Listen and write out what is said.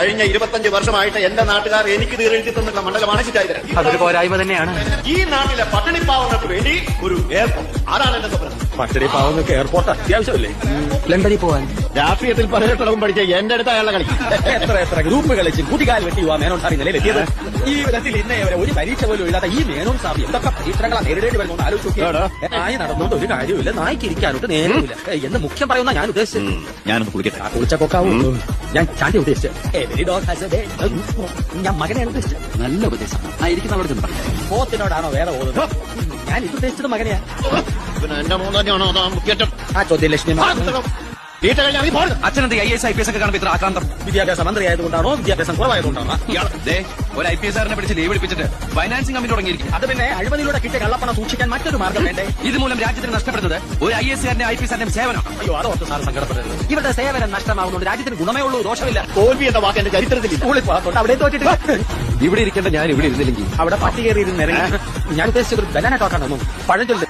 കഴിഞ്ഞ 25 വർഷമായിട്ട് എന്റെ നാട്ടുകാർ എനിക്ക് തീരെഴുതി തന്നിട്ടുള്ള മണ്ഡലമാണ് ചിറ്റായിരം. അതൊരു പോരായ്മ തന്നെയാണ്. ഈ നാട്ടിലെ പട്ടിണിപ്പാവങ്ങൾക്ക് വേണ്ടി ഒരു എയർപോർട്ട്, അതാണ് എന്റെ സ്വപ്നം. പട്ടിണിപ്പാവങ്ങൾക്ക് എയർപോർട്ട് അത്യാവശ്യമല്ലേ? ലണ്ടനിൽ പോവാൻ. രാഷ്ട്രീയത്തിൽ പതിനെട്ടളവും പഠിച്ച എന്റെ അടുത്ത് അയാളെ കളി. എത്ര ഗ്രൂപ്പ് കളിച്ച് കുട്ടിക്കാൽ വെട്ടി മേനോൻ സാബി നിലയിലെത്തിയത്. ഈ വിധത്തിൽ ഇന്നേ വരെ ഒരു പരീക്ഷ പോലും എഴുതാത്ത ഈ മേനോൻ സാബി എന്തൊക്കെ പരീക്ഷണങ്ങളാണ് നേരിടേണ്ടി വരുന്നത് ആലോചിച്ചു. നായി നടന്നുകൊണ്ട് ഒരു കാര്യമില്ല, നായ്ക്ക് ഇരിക്കാനോട്ട് നേരമില്ല എന്ന് മുഖ്യം പറയുന്ന ഞാൻ ഉദ്ദേശിച്ചത്. ഞാനൊന്ന് കുളിക്കട്ടെ. കുളിച്ച കൊക്കാവും. ഞാൻ ചാണ്ടി ഉദ്ദേശിച്ചത്. ഞാൻ മകനെയാണ് ഉദ്ദേശിച്ചത്. നല്ല ഉപദേശം ആയിരിക്കും. അവിടെ ചെന്ന് പറയാം. പോത്തിനോടാണോ വേറെ ഓടുന്നത്? ഞാൻ ഇത് ഉദ്ദേശിച്ചത് മകനെയാ. പിന്നെ എന്റെ മൂന്നാണോ അതാ മുഖ്യേറ്റം? ആ ചോദ്യം ലക്ഷ്മി വീട്ട കഴിഞ്ഞാൽ അച്ഛനെന്ത് IAS IPS ഒക്കെ കാണുമ്പോൾ ഇത്ര ആക്രാന്തം? വിദ്യാഭ്യാസ മന്ത്രി ആയതുകൊണ്ടാണോ വിദ്യാഭ്യാസം കുറവായതുകൊണ്ടാണോ? ഒരു IPS പിടിച്ച് ലീവ് എടുപ്പിച്ചിട്ട് ഫൈനാൻസിംഗ് കമ്പനി തുടങ്ങിയിരിക്കും. അത് പിന്നെ അഴിമതിയിലൂടെ കിട്ടിയ കള്ളപ്പണം സൂക്ഷിക്കാൻ മറ്റൊരു മാർഗം വേണ്ടേ? ഇതുമൂലം രാജ്യത്തിന് നഷ്ടപ്പെടുന്നത് ഒരു IAS IPS സേവനം. അയ്യോ അതോർത്ത് സാർ സങ്കടപ്പെടരുത്. ഇവരുടെ സേവനം നഷ്ടമാകുന്നുണ്ട് രാജ്യത്തിന് ഗുണമേ ഉള്ളൂ, ദോഷമില്ല. തോൽവി എന്ന വാക്ക് എന്റെ ചരിത്രത്തിലില്ല. സ്കൂളിൽ പോകാത്തോട്ട് അവിടെ തോറ്റിട്ട് ഇവിടെ ഇരിക്കേണ്ട ഞാൻ ഇവിടെ ഇരുന്നില്ലെങ്കിൽ അവിടെ പട്ടി കയറി ഇരുന്ന് ഇറങ്ങി. ഞാൻ ഉദ്ദേശിച്ചത് ഒരു ബനാന ടോക്കാണ്. പഴഞ്ചൊല്ല്